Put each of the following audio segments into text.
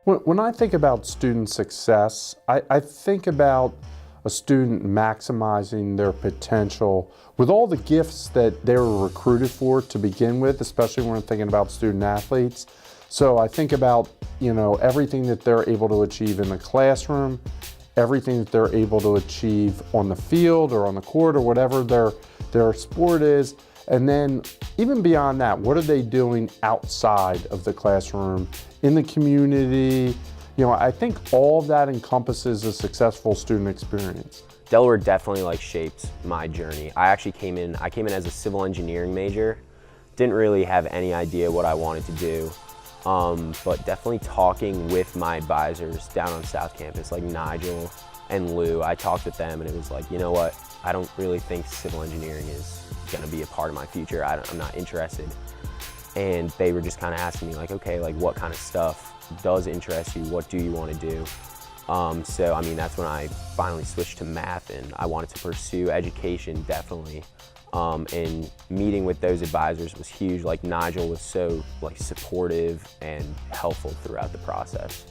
When I think about student success, I think about a student maximizing their potential with all the gifts that they were recruited for to begin with, especially when I'm thinking about student athletes. So I think about, everything that they're able to achieve in the classroom, everything that they're able to achieve on the field or on the court or whatever their sport is. And then even beyond that, what are they doing outside of the classroom, in the community? I think all of that encompasses a successful student experience. Delaware definitely shaped my journey. I came in as a civil engineering major. Didn't really have any idea what I wanted to do. But definitely talking with my advisors down on South Campus, like Nigel and Lou, I talked with them and it was like, you know what, I don't really think civil engineering is gonna be a part of my future. I'm not interested. And they were just kind of asking me okay, what kind of stuff does interest you? What do you want to do? So that's when I finally switched to math and I wanted to pursue education, definitely. And meeting with those advisors was huge. Nigel was so supportive and helpful throughout the process.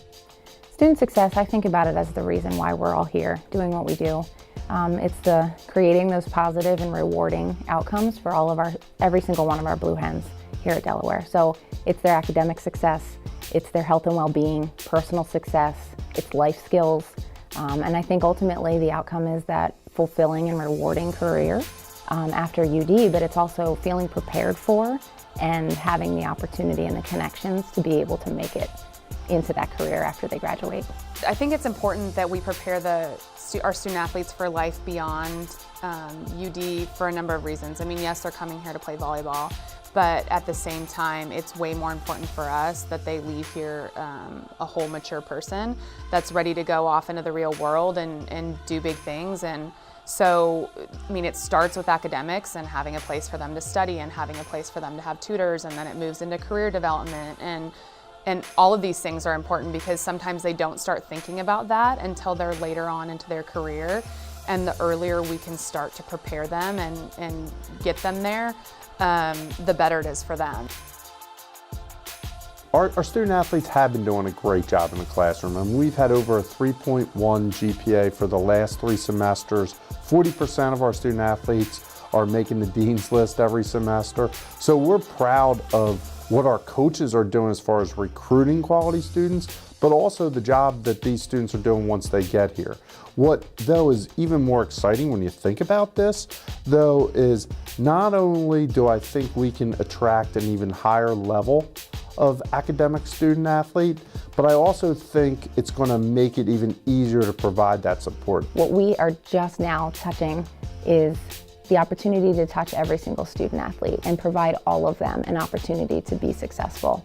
Student success, I think about it as the reason why we're all here doing what we do. It's the creating those positive and rewarding outcomes for every single one of our Blue Hens here at Delaware. So it's their academic success, it's their health and well-being, personal success, it's life skills. And I think ultimately the outcome is that fulfilling and rewarding career after UD, but it's also feeling prepared for and having the opportunity and the connections to be able to make it into that career after they graduate. I think it's important that we prepare our student athletes for life beyond UD for a number of reasons. Yes, they're coming here to play volleyball, but at the same time, it's way more important for us that they leave here a whole mature person that's ready to go off into the real world and do big things. And so, it starts with academics and having a place for them to study and having a place for them to have tutors, and then it moves into career development. And all of these things are important because sometimes they don't start thinking about that until they're later on into their career. And the earlier we can start to prepare them and get them there, the better it is for them. Our student athletes have been doing a great job in the classroom, and we've had over a 3.1 GPA for the last 3 semesters. 40% of our student athletes are making the dean's list every semester. So we're proud of what our coaches are doing as far as recruiting quality students, but also the job that these students are doing once they get here. What, though, is even more exciting when you think about this, though, is not only do I think we can attract an even higher level of academic student athlete, but I also think it's going to make it even easier to provide that support. What we are just now touching is the opportunity to touch every single student athlete and provide all of them an opportunity to be successful.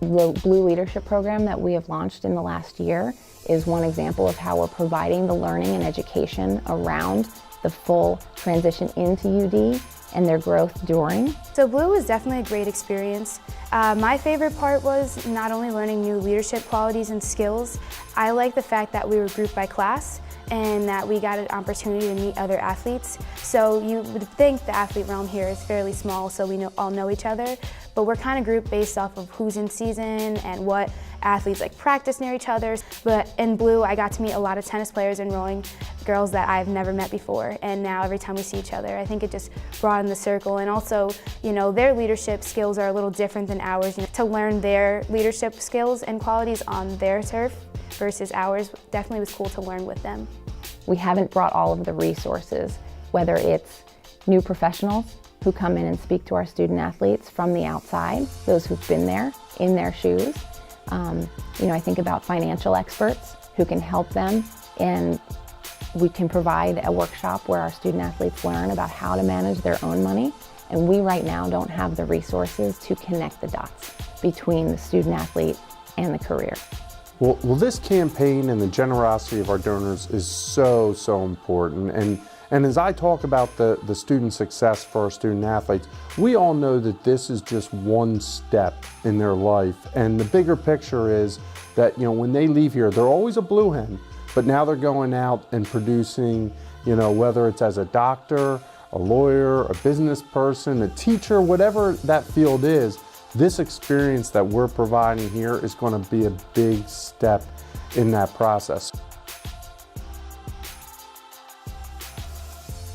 The Blue Leadership Program that we have launched in the last year is one example of how we're providing the learning and education around the full transition into UD and their growth during. So Blue was definitely a great experience. My favorite part was not only learning new leadership qualities and skills, I like the fact that we were grouped by class and that we got an opportunity to meet other athletes. So you would think the athlete realm here is fairly small, so we all know each other, but we're kind of grouped based off of who's in season and what athletes practice near each other. But in Blue, I got to meet a lot of tennis players and rowing girls that I've never met before, and now every time we see each other, I think it just broadened the circle. And also, their leadership skills are a little different than ours. To learn their leadership skills and qualities on their turf versus ours definitely was cool to learn with them. We haven't brought all of the resources, whether it's new professionals who come in and speak to our student athletes from the outside, those who've been there, in their shoes. I think about financial experts who can help them, and we can provide a workshop where our student athletes learn about how to manage their own money. And we right now don't have the resources to connect the dots between the student athlete and the career. Well, this campaign and the generosity of our donors is so, so important. And as I talk about the student success for our student athletes, we all know that this is just one step in their life. And the bigger picture is that, when they leave here, they're always a Blue Hen, but now they're going out and producing, whether it's as a doctor, a lawyer, a business person, a teacher, whatever that field is, This experience that we're providing here is going to be a big step in that process.